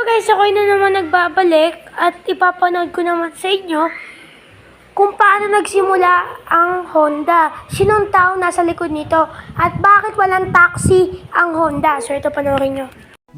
guys, ako'y na naman nagbabalik at ipapanood ko naman sa inyo kung paano nagsimula ang Honda. Sinong tao nasa likod nito at bakit walang taxi ang Honda. So ito panoorin nyo.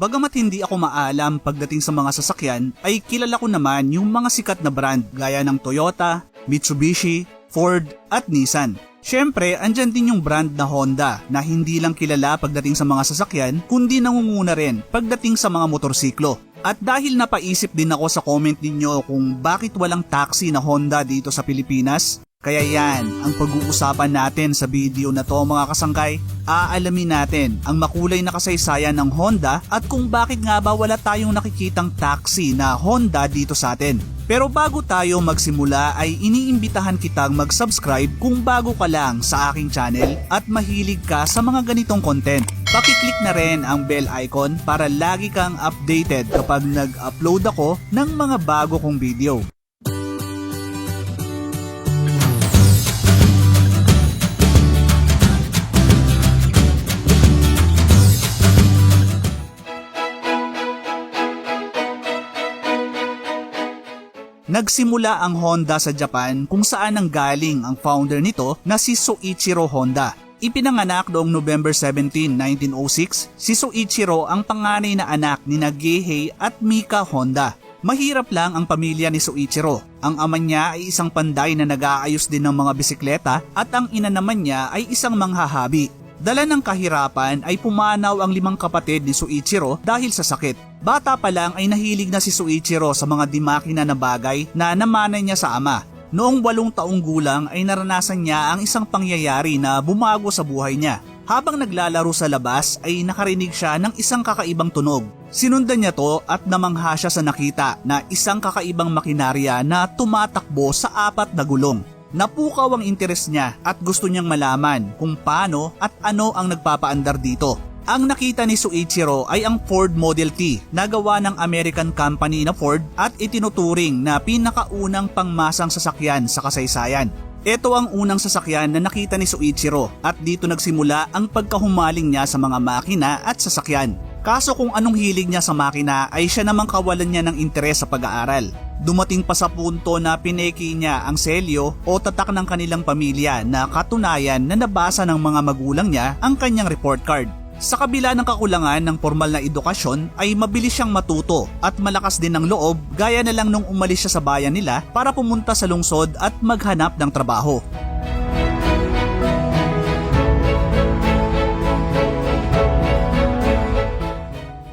Bagamat hindi ako maalam pagdating sa mga sasakyan, ay kilala ko naman yung mga sikat na brand gaya ng Toyota, Mitsubishi, Ford at Nissan. Siyempre, andyan din yung brand na Honda na hindi lang kilala pagdating sa mga sasakyan kundi nangunguna rin pagdating sa mga motorsiklo. At dahil napaisip din ako sa comment ninyo kung bakit walang taxi na Honda dito sa Pilipinas, kaya yan ang pag-uusapan natin sa video na to mga kasangkay. Aalamin natin ang makulay na kasaysayan ng Honda at kung bakit nga ba wala tayong nakikitang taxi na Honda dito sa atin. Pero bago tayo magsimula ay iniimbitahan kitang mag-subscribe kung bago ka lang sa aking channel at mahilig ka sa mga ganitong content. Pakiclick na rin ang bell icon para lagi kang updated kapag nag-upload ako ng mga bago kong video. Nagsimula ang Honda sa Japan kung saan nanggaling ang founder nito na si Soichiro Honda. Ipinanganak noong November 17, 1906, si Soichiro ang panganay na anak ni Gehei at Mika Honda. Mahirap lang ang pamilya ni Soichiro. Ang ama niya ay isang panday na nag-aayos din ng mga bisikleta at ang ina naman niya ay isang manghahabi. Dala ng kahirapan ay pumanaw ang 5 kapatid ni Soichiro dahil sa sakit. Bata pa lang ay nahilig na si Soichiro sa mga dimakina na bagay na namanay niya sa ama. Noong 8 taong gulang ay naranasan niya ang isang pangyayari na bumago sa buhay niya. Habang naglalaro sa labas ay nakarinig siya ng isang kakaibang tunog. Sinundan niya to at namangha siya sa nakita na isang kakaibang makinarya na tumatakbo sa 4 na gulong. Napukaw ang interes niya at gusto niyang malaman kung paano at ano ang nagpapaandar dito. Ang nakita ni Soichiro ay ang Ford Model T na gawa ng American company na Ford at itinuturing na pinakaunang pangmasang sasakyan sa kasaysayan. Ito ang unang sasakyan na nakita ni Soichiro at dito nagsimula ang pagkahumaling niya sa mga makina at sasakyan. Kaso kung anong hilig niya sa makina ay siya namang kawalan niya ng interes sa pag-aaral. Dumating pa sa punto na pineki niya ang selyo o tatak ng kanilang pamilya na katunayan na nabasa ng mga magulang niya ang kanyang report card. Sa kabila ng kakulangan ng formal na edukasyon ay mabilis siyang matuto at malakas din ng loob gaya na lang nung umalis siya sa bayan nila para pumunta sa lungsod at maghanap ng trabaho.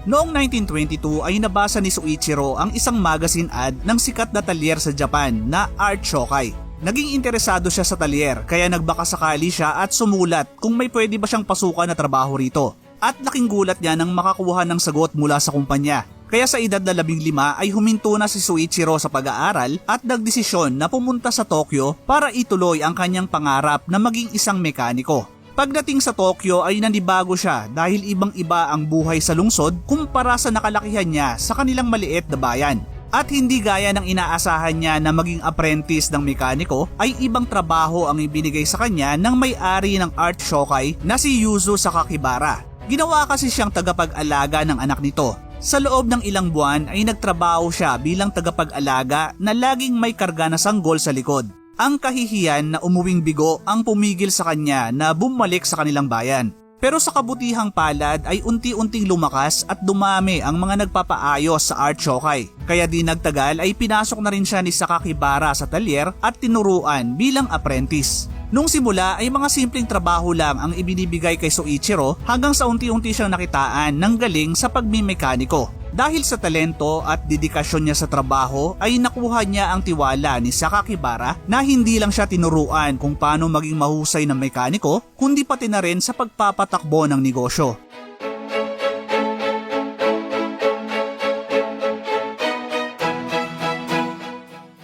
Noong 1922 ay nabasa ni Soichiro ang isang magazine ad ng sikat na talyer sa Japan na Art Shokai. Naging interesado siya sa talyer kaya nagbakasakali siya at sumulat kung may pwede ba siyang pasukan na trabaho rito. At laking gulat niya nang makakuha ng sagot mula sa kumpanya. Kaya sa edad na 15 ay huminto na si Soichiro sa pag-aaral at nagdesisyon na pumunta sa Tokyo para ituloy ang kanyang pangarap na maging isang mekaniko. Pagdating sa Tokyo ay nanibago siya dahil ibang-iba ang buhay sa lungsod kumpara sa nakalakihan niya sa kanilang maliit na bayan. At hindi gaya ng inaasahan niya na maging apprentice ng mekaniko ay ibang trabaho ang ibinigay sa kanya ng may-ari ng Art Shokai na si Yuzo Sakakibara. Ginawa kasi siyang tagapag-alaga ng anak nito. Sa loob ng ilang buwan ay nagtrabaho siya bilang tagapag-alaga na laging may karga na sanggol sa likod. Ang kahihiyan na umuwing bigo ang pumigil sa kanya na bumalik sa kanilang bayan. Pero sa kabutihang palad ay unti-unting lumakas at dumami ang mga nagpapaayos sa Art Shokai. Kaya di nagtagal ay pinasok na rin siya ni Sakakibara sa talyer at tinuruan bilang apprentice. Nung simula ay mga simpleng trabaho lang ang ibinibigay kay Soichiro hanggang sa unti-unti siyang nakitaan ng galing sa pagmimekaniko. Dahil sa talento at dedikasyon niya sa trabaho ay nakuha niya ang tiwala ni Sakakibara na hindi lang siya tinuruan kung paano maging mahusay na mekaniko kundi pati na rin sa pagpapatakbo ng negosyo.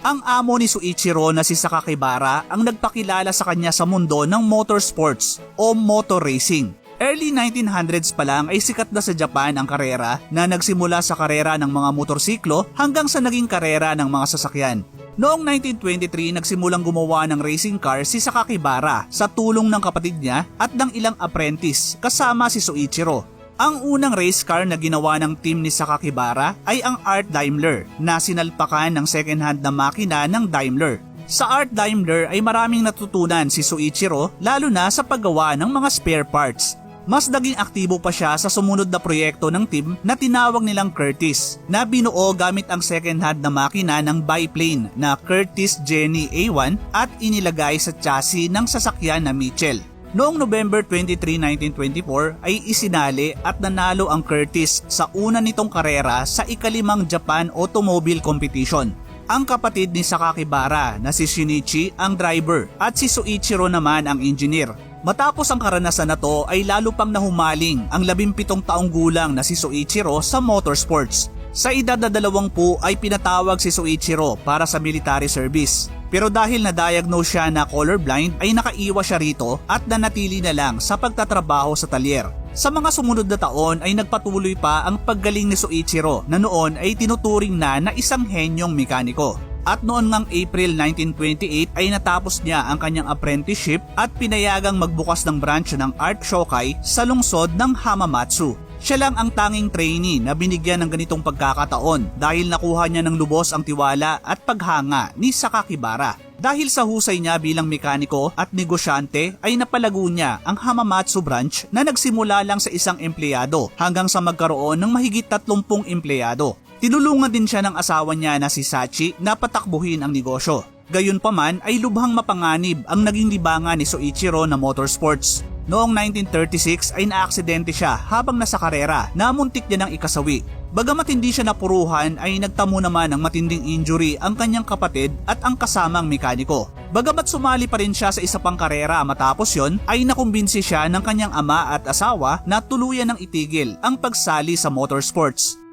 Ang amo ni Soichiro na si Sakakibara ang nagpakilala sa kanya sa mundo ng motorsports o motor racing. Early 1900s pa lang ay sikat na sa Japan ang karera na nagsimula sa karera ng mga motorsiklo hanggang sa naging karera ng mga sasakyan. Noong 1923 nagsimulang gumawa ng racing car si Sakakibara sa tulong ng kapatid niya at ng ilang apprentice kasama si Soichiro. Ang unang race car na ginawa ng team ni Sakakibara ay ang Art Daimler na sinalpakan ng second-hand na makina ng Daimler. Sa Art Daimler ay maraming natutunan si Soichiro lalo na sa paggawa ng mga spare parts. Mas naging aktibo pa siya sa sumunod na proyekto ng team na tinawag nilang Curtis na binuo gamit ang second-hand na makina ng biplane na Curtis Jenny A1 at inilagay sa chassis ng sasakyan na Mitchell. Noong November 23, 1924 ay isinali at nanalo ang Curtis sa una nitong karera sa ika-5 Japan Automobile Competition. Ang kapatid ni Sakakibara na si Shinichi ang driver at si Soichiro naman ang engineer. Matapos ang karanasan na to ay lalo pang nahumaling ang 17 taong gulang na si Soichiro sa motorsports. Sa edad na 20 ay pinatawag si Soichiro para sa military service. Pero dahil na-diagnose siya na colorblind ay nakaiwas siya rito at nanatili na lang sa pagtatrabaho sa talyer. Sa mga sumunod na taon ay nagpatuloy pa ang paggaling ni Soichiro na noon ay tinuturing na isang henyong mekaniko. At noon ngang April 1928 ay natapos niya ang kanyang apprenticeship at pinayagang magbukas ng branch ng Art Shokai sa lungsod ng Hamamatsu. Siya lang ang tanging trainee na binigyan ng ganitong pagkakataon dahil nakuha niya ng lubos ang tiwala at paghanga ni Sakakibara. Dahil sa husay niya bilang mekaniko at negosyante ay napalago niya ang Hamamatsu branch na nagsimula lang sa isang empleyado hanggang sa magkaroon ng mahigit 30 empleyado. Tinulungan din siya ng asawa niya na si Sachi na patakbuhin ang negosyo. Gayunpaman ay lubhang mapanganib ang naging libangan ni Soichiro na motorsports. Noong 1936 ay naaksidente siya habang nasa karera na muntik niya ng ikasawi. Bagamat hindi siya napuruhan ay nagtamo naman ng matinding injury ang kanyang kapatid at ang kasamang mekaniko. Bagamat sumali pa rin siya sa isa pang karera matapos yon ay nakumbinsi siya ng kanyang ama at asawa na tuluyan ng itigil ang pagsali sa motorsports.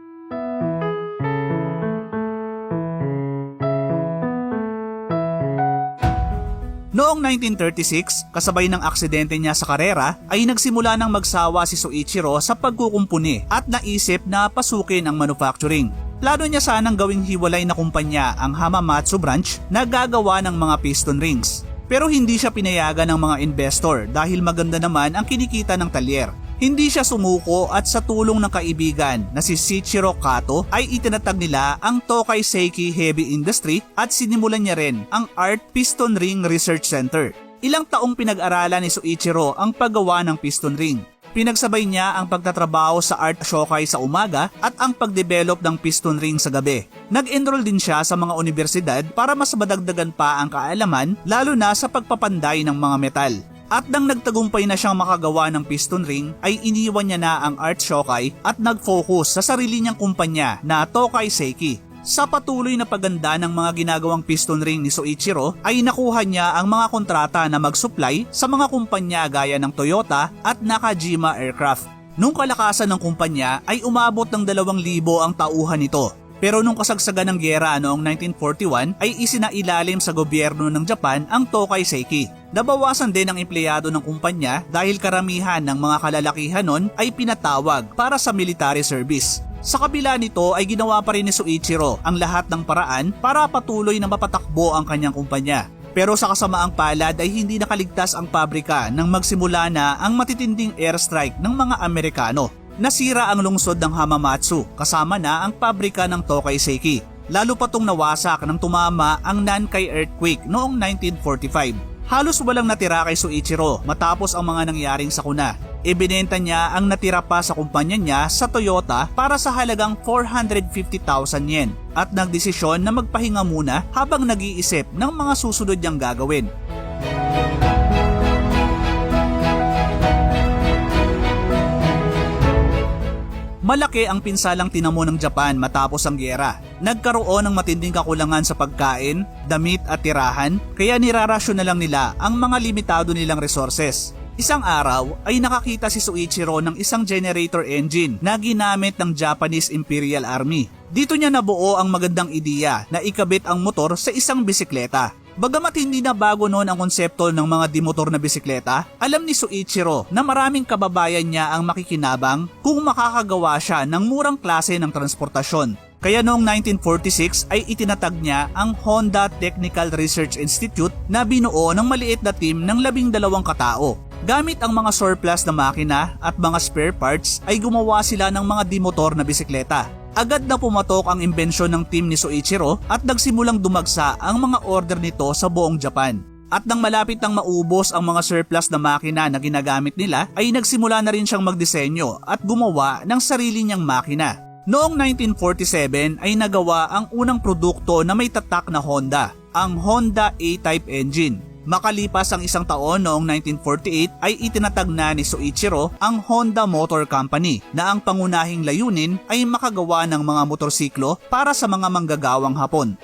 Noong 1936, kasabay ng aksidente niya sa karera, ay nagsimula ng magsawa si Soichiro sa pagkukumpuni at naisip na pasukin ang manufacturing. Plano niya sanang gawing hiwalay na kumpanya ang Hamamatsu branch na gagawa ng mga piston rings. Pero hindi siya pinayagan ng mga investor dahil maganda naman ang kinikita ng talyer. Hindi siya sumuko at sa tulong ng kaibigan na si Shichiro Kato ay itinatag nila ang Tokai Seiki Heavy Industry at sinimulan niya rin ang Art Piston Ring Research Center. Ilang taong pinag-aralan ni Soichiro ang paggawa ng piston ring. Pinagsabay niya ang pagtatrabaho sa Art Shokai sa umaga at ang pagdevelop ng piston ring sa gabi. Nag-enroll din siya sa mga universidad para mas madagdagan pa ang kaalaman lalo na sa pagpapanday ng mga metal. At nang nagtagumpay na siyang makagawa ng piston ring ay iniwan niya na ang Art Shokai at nag-focus sa sarili niyang kumpanya na Tokai Seiki. Sa patuloy na paganda ng mga ginagawang piston ring ni Soichiro ay nakuha niya ang mga kontrata na mag-supply sa mga kumpanya gaya ng Toyota at Nakajima Aircraft. Nung kalakasan ng kumpanya ay umabot ng 2,000 ang tauhan nito. Pero nung kasagsagan ng gyera noong 1941 ay isinailalim sa gobyerno ng Japan ang Tokai Seiki. Nabawasan din ang empleyado ng kumpanya dahil karamihan ng mga kalalakihan nun ay pinatawag para sa military service. Sa kabila nito ay ginawa pa rin ni Soichiro ang lahat ng paraan para patuloy na mapatakbo ang kanyang kumpanya. Pero sa kasamaang palad ay hindi nakaligtas ang pabrika nang magsimula na ang matitinding airstrike ng mga Amerikano. Nasira ang lungsod ng Hamamatsu kasama na ang pabrika ng Tokai Seiki. Lalo pa tong nawasak nang tumama ang Nankai earthquake noong 1945. Halos walang natira kay Soichiro matapos ang mga nangyaring sakuna. Ibinenta niya ang natira pa sa kumpanya niya sa Toyota para sa halagang 450,000 yen at nagdesisyon na magpahinga muna habang nag-iisip ng mga susunod niyang gagawin. Malaki ang pinsalang tinamo ng Japan matapos ang gyera. Nagkaroon ng matinding kakulangan sa pagkain, damit at tirahan, kaya nirarasyon na lang nila ang mga limitado nilang resources. Isang araw ay nakakita si Soichiro ng isang generator engine na ginamit ng Japanese Imperial Army. Dito niya nabuo ang magandang ideya na ikabit ang motor sa isang bisikleta. Bagamat hindi na bago noon ang konsepto ng mga dimotor na bisikleta, alam ni Soichiro na maraming kababayan niya ang makikinabang kung makakagawa siya ng murang klase ng transportasyon. Kaya noong 1946 ay itinatag niya ang Honda Technical Research Institute na binuo ng maliit na team ng 12 katao. Gamit ang mga surplus na makina at mga spare parts ay gumawa sila ng mga dimotor na bisikleta. Agad na pumatok ang imbensyon ng team ni Soichiro at nagsimulang dumagsa ang mga order nito sa buong Japan. At nang malapit nang maubos ang mga surplus na makina na ginagamit nila ay nagsimula na rin siyang magdisenyo at gumawa ng sarili niyang makina. Noong 1947 ay nagawa ang unang produkto na may tatak na Honda, ang Honda A-Type engine. Makalipas ang isang taon noong 1948 ay itinatag na ni Soichiro ang Honda Motor Company na ang pangunahing layunin ay makagawa ng mga motorsiklo para sa mga manggagawang Hapon.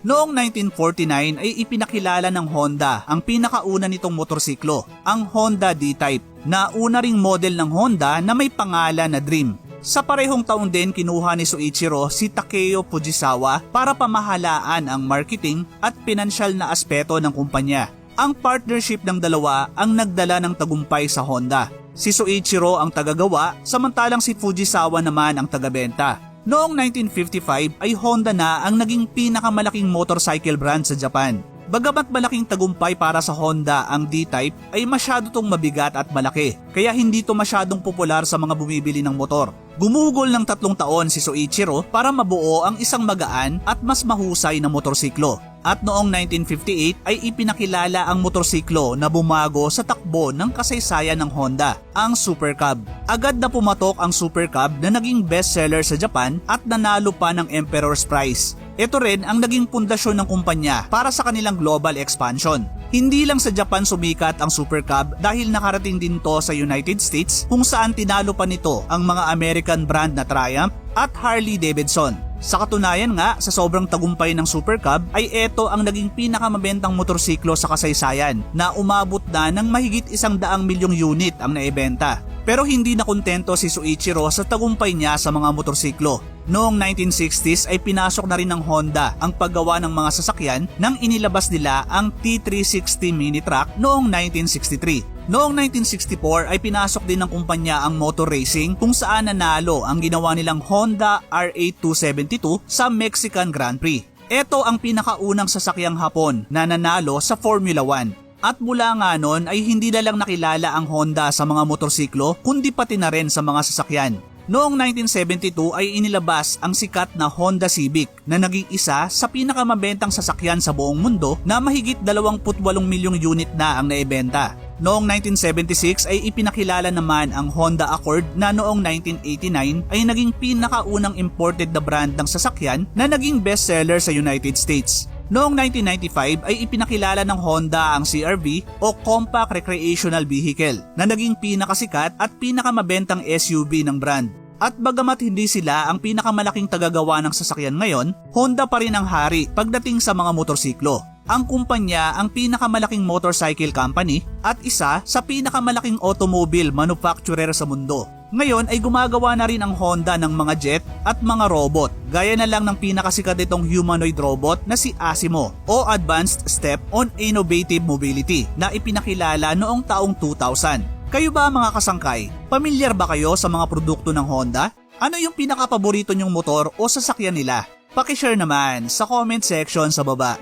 Noong 1949 ay ipinakilala ng Honda ang pinakauna nitong motorsiklo, ang Honda D-Type, na una ring model ng Honda na may pangalan na Dream. Sa parehong taon din kinuha ni Soichiro si Takeo Fujisawa para pamahalaan ang marketing at pinansyal na aspeto ng kumpanya. Ang partnership ng dalawa ang nagdala ng tagumpay sa Honda. Si Soichiro ang tagagawa samantalang si Fujisawa naman ang tagabenta. Noong 1955 ay Honda na ang naging pinakamalaking motorcycle brand sa Japan. Bagamat malaking tagumpay para sa Honda ang D-Type ay masyado tong mabigat at malaki kaya hindi to masyadong popular sa mga bumibili ng motor. Gumugol ng 3 taon si Soichiro para mabuo ang isang magaan at mas mahusay na motorsiklo. At noong 1958 ay ipinakilala ang motorsiklo na bumago sa takbo ng kasaysayan ng Honda, ang Super Cub. Agad na pumatok ang Super Cub na naging bestseller sa Japan at nanalo pa ng Emperor's Prize. Ito rin ang naging pundasyon ng kumpanya para sa kanilang global expansion. Hindi lang sa Japan sumikat ang Super Cub dahil nakarating din to sa United States kung saan tinalo pa nito ang mga American brand na Triumph at Harley Davidson. Sa katunayan nga, sa sobrang tagumpay ng Super Cub ay ito ang naging pinakamabentang motorsiklo sa kasaysayan na umabot na ng mahigit 100 milyong unit ang naibenta. Pero hindi na kontento si Soichiro sa tagumpay niya sa mga motorsiklo. Noong 1960s ay pinasok na rin ng Honda ang paggawa ng mga sasakyan nang inilabas nila ang T360 mini truck noong 1963. Noong 1964 ay pinasok din ng kumpanya ang motor racing kung saan nanalo ang ginawa nilang Honda R8272 sa Mexican Grand Prix. Ito ang pinakaunang sasakyang Hapon na nanalo sa Formula 1. At mula nga noon ay hindi na lang nakilala ang Honda sa mga motorsiklo kundi pati na rin sa mga sasakyan. Noong 1972 ay inilabas ang sikat na Honda Civic na naging isa sa pinakamabentang sasakyan sa buong mundo na mahigit 28 milyong unit na ang naibenta. Noong 1976 ay ipinakilala naman ang Honda Accord na noong 1989 ay naging pinakaunang imported na brand ng sasakyan na naging bestseller sa United States. Noong 1995 ay ipinakilala ng Honda ang CR-V o Compact Recreational Vehicle na naging pinakasikat at pinakamabentang SUV ng brand. At bagamat hindi sila ang pinakamalaking tagagawa ng sasakyan ngayon, Honda pa rin ang hari pagdating sa mga motorsiklo. Ang kumpanya ang pinakamalaking motorcycle company at isa sa pinakamalaking automobile manufacturer sa mundo. Ngayon ay gumagawa na rin ang Honda ng mga jet at mga robot, gaya na lang ng pinakasikat nitong humanoid robot na si Asimo o Advanced Step on Innovative Mobility na ipinakilala noong taong 2000. Kayo ba mga kasangkay? Pamilyar ba kayo sa mga produkto ng Honda? Ano yung pinakapaborito nyong motor o sasakyan nila? Paki-share naman sa comment section sa baba.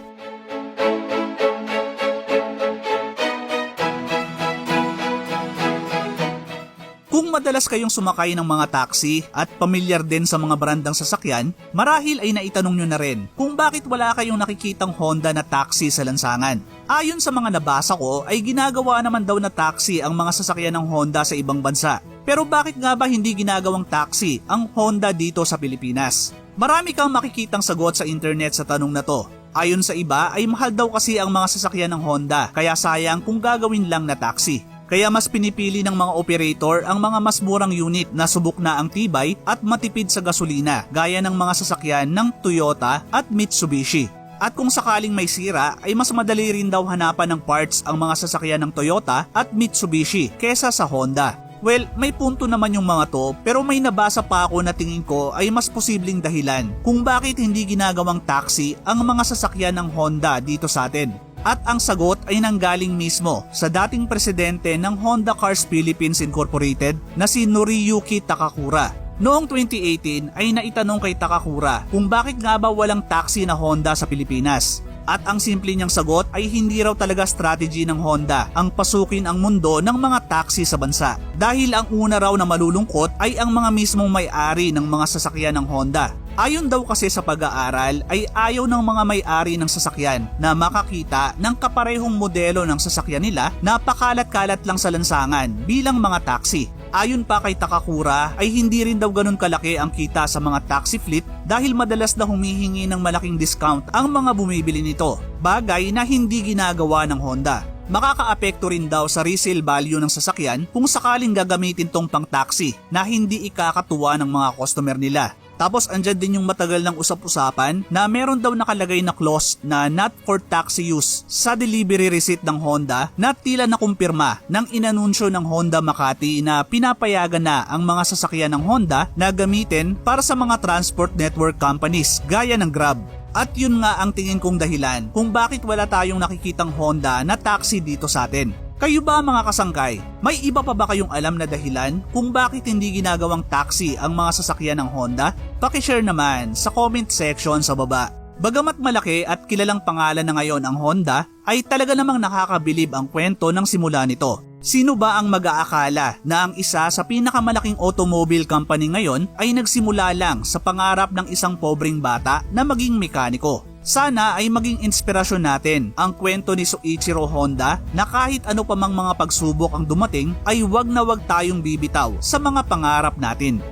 Kung madalas kayong sumakay ng mga taxi at pamilyar din sa mga brandang sasakyan, marahil ay naitanong nyo na rin kung bakit wala kayong nakikitang Honda na taxi sa lansangan. Ayon sa mga nabasa ko ay ginagawa naman daw na taxi ang mga sasakyan ng Honda sa ibang bansa. Pero bakit nga ba hindi ginagawang taxi ang Honda dito sa Pilipinas? Marami kang makikitang sagot sa internet sa tanong na to. Ayon sa iba ay mahal daw kasi ang mga sasakyan ng Honda kaya sayang kung gagawin lang na taxi. Kaya mas pinipili ng mga operator ang mga mas murang unit na subok na ang tibay at matipid sa gasolina gaya ng mga sasakyan ng Toyota at Mitsubishi. At kung sakaling may sira ay mas madali rin daw hanapan ng parts ang mga sasakyan ng Toyota at Mitsubishi kesa sa Honda. Well, may punto naman yung mga to pero may nabasa pa ako na tingin ko ay mas posibleng dahilan kung bakit hindi ginagawang taxi ang mga sasakyan ng Honda dito sa atin. At ang sagot ay nanggaling mismo sa dating presidente ng Honda Cars Philippines Incorporated na si Noriyuki Takakura. Noong 2018 ay naitanong kay Takakura kung bakit nga ba walang taxi na Honda sa Pilipinas. At ang simple niyang sagot ay hindi raw talaga strategy ng Honda ang pasukin ang mundo ng mga taxi sa bansa. Dahil ang una raw na malulungkot ay ang mga mismong may-ari ng mga sasakyan ng Honda. Ayon daw kasi sa pag-aaral ay ayaw ng mga may-ari ng sasakyan na makakita ng kaparehong modelo ng sasakyan nila na pakalat-kalat lang sa lansangan bilang mga taxi. Ayon pa kay Takakura ay hindi rin daw ganun kalaki ang kita sa mga taxi fleet dahil madalas na humihingi ng malaking discount ang mga bumibili nito, bagay na hindi ginagawa ng Honda. Makakaapekto rin daw sa resale value ng sasakyan kung sakaling gagamitin tong pang taxi na hindi ikakatuwa ng mga customer nila. Tapos andyan din yung matagal ng usap-usapan na meron daw nakalagay na clause na not for taxi use sa delivery receipt ng Honda na tila nakumpirma ng inanunsyo ng Honda Makati na pinapayagan na ang mga sasakyan ng Honda na gamitin para sa mga transport network companies gaya ng Grab. At yun nga ang tingin kong dahilan kung bakit wala tayong nakikitang Honda na taxi dito sa atin. Kayo ba mga kasangkay? May iba pa ba kayong alam na dahilan kung bakit hindi ginagawang taxi ang mga sasakyan ng Honda? Paki-share naman sa comment section sa baba. Bagamat malaki at kilalang pangalan na ngayon ang Honda, ay talaga namang nakakabilib ang kwento ng simula nito. Sino ba ang mag-aakala na ang isa sa pinakamalaking automobile company ngayon ay nagsimula lang sa pangarap ng isang pobreng bata na maging mekaniko? Sana ay maging inspirasyon natin ang kwento ni Soichiro Honda na kahit ano pa mang mga pagsubok ang dumating ay wag na wag tayong bibitaw sa mga pangarap natin.